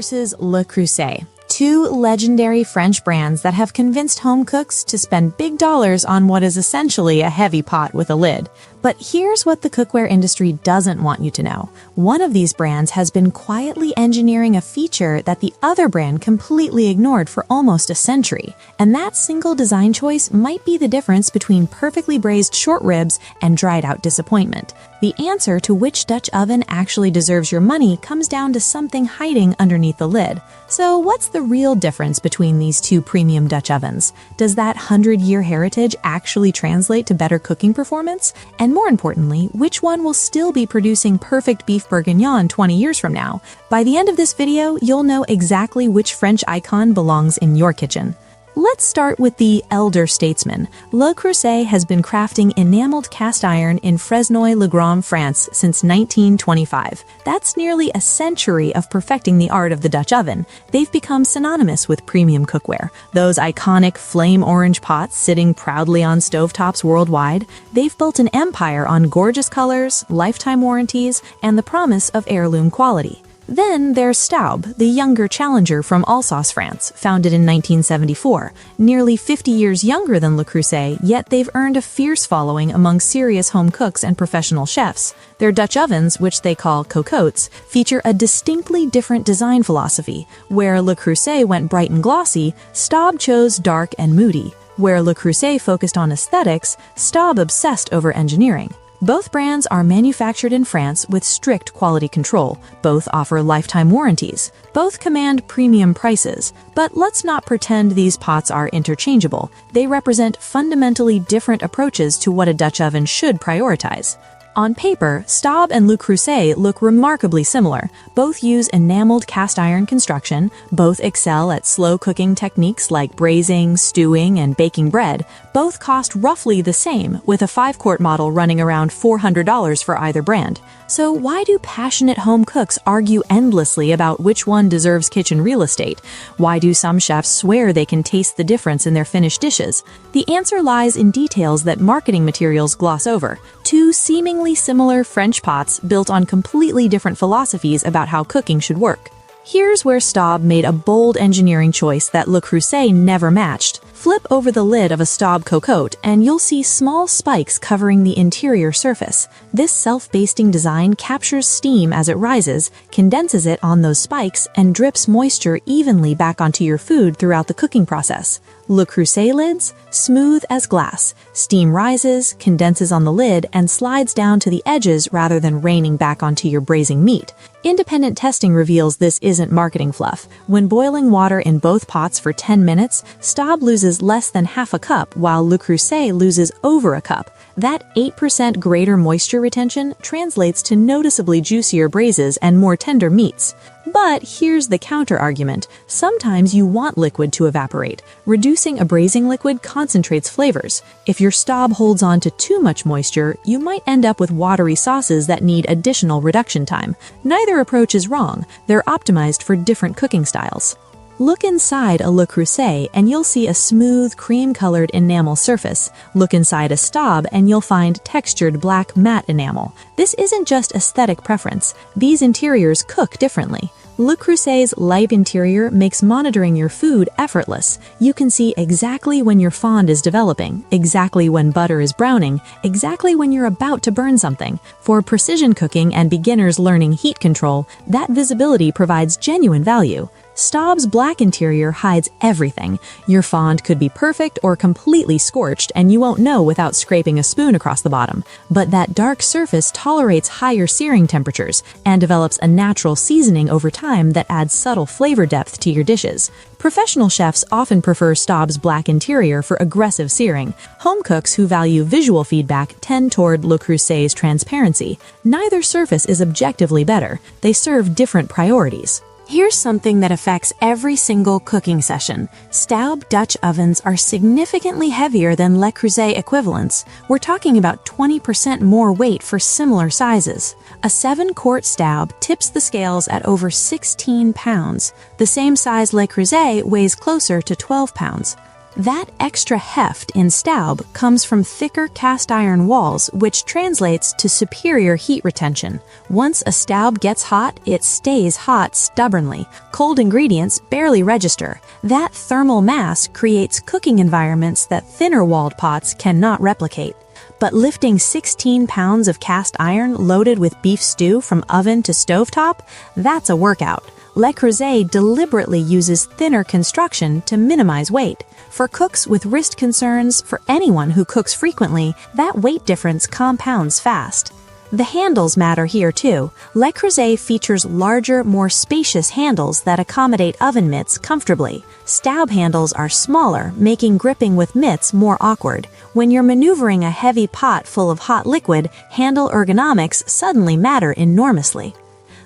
versus Le Creuset, two legendary French brands that have convinced home cooks to spend big dollars on what is essentially a heavy pot with a lid. But here's what the cookware industry doesn't want you to know. One of these brands has been quietly engineering a feature that the other brand completely ignored for almost a century. And that single design choice might be the difference between perfectly braised short ribs and dried out disappointment. The answer to which Dutch oven actually deserves your money comes down to something hiding underneath the lid. So what's the real difference between these two premium Dutch ovens? Does that 100-year heritage actually translate to better cooking performance? And more importantly, which one will still be producing perfect beef bourguignon 20 years from now? By the end of this video, you'll know exactly which French icon belongs in your kitchen. Let's start with the elder statesman. Le Creuset has been crafting enameled cast iron in Fresnoy-le-Grand, France since 1925. That's nearly a century of perfecting the art of the Dutch oven. They've become synonymous with premium cookware. Those iconic flame orange pots sitting proudly on stovetops worldwide, they've built an empire on gorgeous colors, lifetime warranties, and the promise of heirloom quality. Then there's Staub, the younger challenger from Alsace, France, founded in 1974. Nearly 50 years younger than Le Creuset, yet they've earned a fierce following among serious home cooks and professional chefs. Their Dutch ovens, which they call cocottes, feature a distinctly different design philosophy. Where Le Creuset went bright and glossy, Staub chose dark and moody. Where Le Creuset focused on aesthetics, Staub obsessed over engineering. Both brands are manufactured in France with strict quality control. Both offer lifetime warranties. Both command premium prices. But let's not pretend these pots are interchangeable. They represent fundamentally different approaches to what a Dutch oven should prioritize. On paper, Staub and Le Creuset look remarkably similar. Both use enameled cast iron construction, both excel at slow cooking techniques like braising, stewing, and baking bread. Both cost roughly the same, with a 5-quart model running around $400 for either brand. So why do passionate home cooks argue endlessly about which one deserves kitchen real estate? Why do some chefs swear they can taste the difference in their finished dishes? The answer lies in details that marketing materials gloss over. Two seemingly similar French pots built on completely different philosophies about how cooking should work. Here's where Staub made a bold engineering choice that Le Creuset never matched. Flip over the lid of a Staub cocotte and you'll see small spikes covering the interior surface. This self-basting design captures steam as it rises, condenses it on those spikes, and drips moisture evenly back onto your food throughout the cooking process. Le Creuset lids, smooth as glass. Steam rises, condenses on the lid, and slides down to the edges rather than raining back onto your braising meat. Independent testing reveals this isn't marketing fluff. When boiling water in both pots for 10 minutes, Staub loses less than half a cup, while Le Creuset loses over a cup. That 8% greater moisture retention translates to noticeably juicier braises and more tender meats. But here's the counter-argument. Sometimes you want liquid to evaporate. Reducing a braising liquid concentrates flavors. If your Staub holds on to too much moisture, you might end up with watery sauces that need additional reduction time. Neither approach is wrong. They're optimized for different cooking styles. Look inside a Le Creuset and you'll see a smooth, cream-colored enamel surface. Look inside a Staub and you'll find textured black matte enamel. This isn't just aesthetic preference. These interiors cook differently. Le Creuset's light interior makes monitoring your food effortless. You can see exactly when your fond is developing, exactly when butter is browning, exactly when you're about to burn something. For precision cooking and beginners learning heat control, that visibility provides genuine value. Staub's black interior hides everything. Your fond could be perfect or completely scorched, and you won't know without scraping a spoon across the bottom. But that dark surface tolerates higher searing temperatures and develops a natural seasoning over time that adds subtle flavor depth to your dishes. Professional chefs often prefer Staub's black interior for aggressive searing. Home cooks who value visual feedback tend toward Le Creuset's transparency. Neither surface is objectively better. They serve different priorities. Here's something that affects every single cooking session. Staub Dutch ovens are significantly heavier than Le Creuset equivalents. We're talking about 20% more weight for similar sizes. A 7-quart Staub tips the scales at over 16 pounds. The same size Le Creuset weighs closer to 12 pounds. That extra heft in Staub comes from thicker cast iron walls, which translates to superior heat retention. Once a Staub gets hot, it stays hot stubbornly. Cold ingredients barely register. That thermal mass creates cooking environments that thinner-walled pots cannot replicate. But lifting 16 pounds of cast iron loaded with beef stew from oven to stovetop, that's a workout. Le Creuset deliberately uses thinner construction to minimize weight. For cooks with wrist concerns, for anyone who cooks frequently, that weight difference compounds fast. The handles matter here too. Le Creuset features larger, more spacious handles that accommodate oven mitts comfortably. Staub handles are smaller, making gripping with mitts more awkward. When you're maneuvering a heavy pot full of hot liquid, handle ergonomics suddenly matter enormously.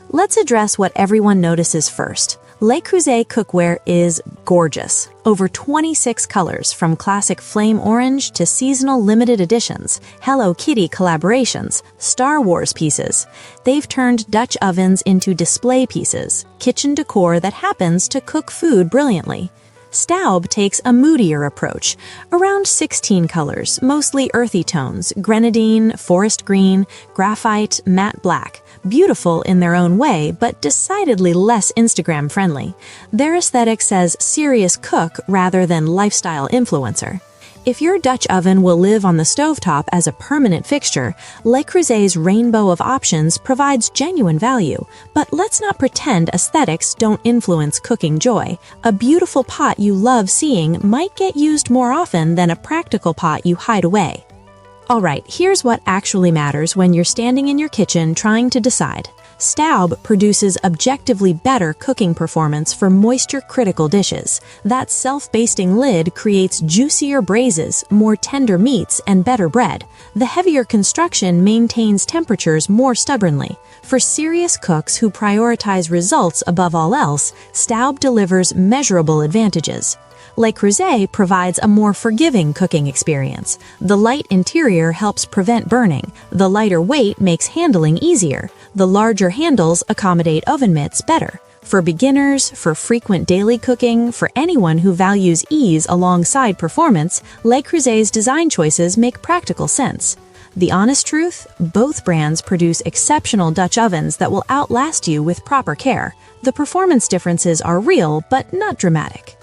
Let's address what everyone notices first. Le Creuset cookware is gorgeous. Over 26 colors, from classic flame orange to seasonal limited editions, Hello Kitty collaborations, Star Wars pieces. They've turned Dutch ovens into display pieces, kitchen decor that happens to cook food brilliantly. Staub takes a moodier approach, around 16 colors, mostly earthy tones, grenadine, forest green, graphite, matte black. Beautiful in their own way, but decidedly less Instagram-friendly. Their aesthetic says serious cook rather than lifestyle influencer. If your Dutch oven will live on the stovetop as a permanent fixture, Le Creuset's rainbow of options provides genuine value. But let's not pretend aesthetics don't influence cooking joy. A beautiful pot you love seeing might get used more often than a practical pot you hide away. Alright, here's what actually matters when you're standing in your kitchen trying to decide. Staub produces objectively better cooking performance for moisture-critical dishes. That self-basting lid creates juicier braises, more tender meats, and better bread. The heavier construction maintains temperatures more stubbornly. For serious cooks who prioritize results above all else, Staub delivers measurable advantages. Le Creuset provides a more forgiving cooking experience. The light interior helps prevent burning. The lighter weight makes handling easier. The larger handles accommodate oven mitts better. For beginners, for frequent daily cooking, for anyone who values ease alongside performance, Le Creuset's design choices make practical sense. The honest truth? Both brands produce exceptional Dutch ovens that will outlast you with proper care. The performance differences are real, but not dramatic.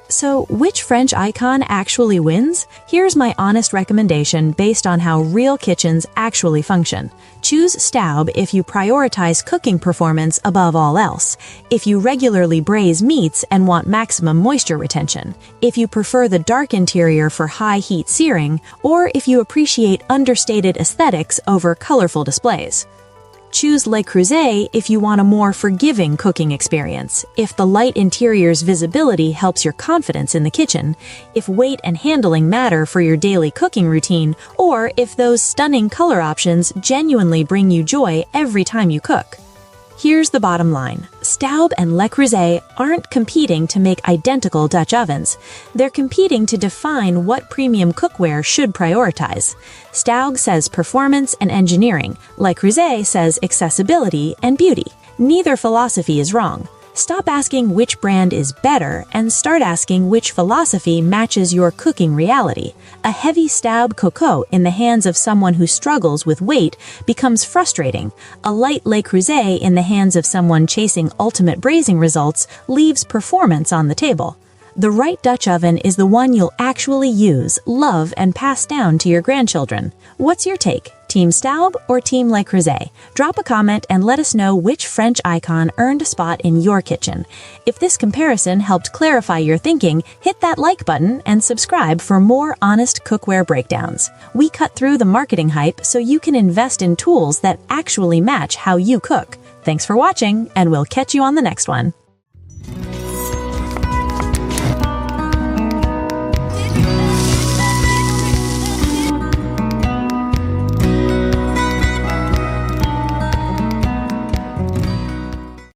So, which French icon actually wins? Here's my honest recommendation based on how real kitchens actually function. Choose Staub if you prioritize cooking performance above all else, if you regularly braise meats and want maximum moisture retention, if you prefer the dark interior for high-heat searing, or if you appreciate understated aesthetics over colorful displays. Choose Le Creuset if you want a more forgiving cooking experience, if the light interior's visibility helps your confidence in the kitchen, if weight and handling matter for your daily cooking routine, or if those stunning color options genuinely bring you joy every time you cook. Here's the bottom line. Staub and Le Creuset aren't competing to make identical Dutch ovens. They're competing to define what premium cookware should prioritize. Staub says performance and engineering. Le Creuset says accessibility and beauty. Neither philosophy is wrong. Stop asking which brand is better and start asking which philosophy matches your cooking reality. A heavy Staub cocotte in the hands of someone who struggles with weight becomes frustrating. A light Le Creuset in the hands of someone chasing ultimate braising results leaves performance on the table. The right Dutch oven is the one you'll actually use, love, and pass down to your grandchildren. What's your take? Team Staub or Team Le Creuset? Drop a comment and let us know which French icon earned a spot in your kitchen. If this comparison helped clarify your thinking, hit that like button and subscribe for more honest cookware breakdowns. We cut through the marketing hype so you can invest in tools that actually match how you cook. Thanks for watching, and we'll catch you on the next one.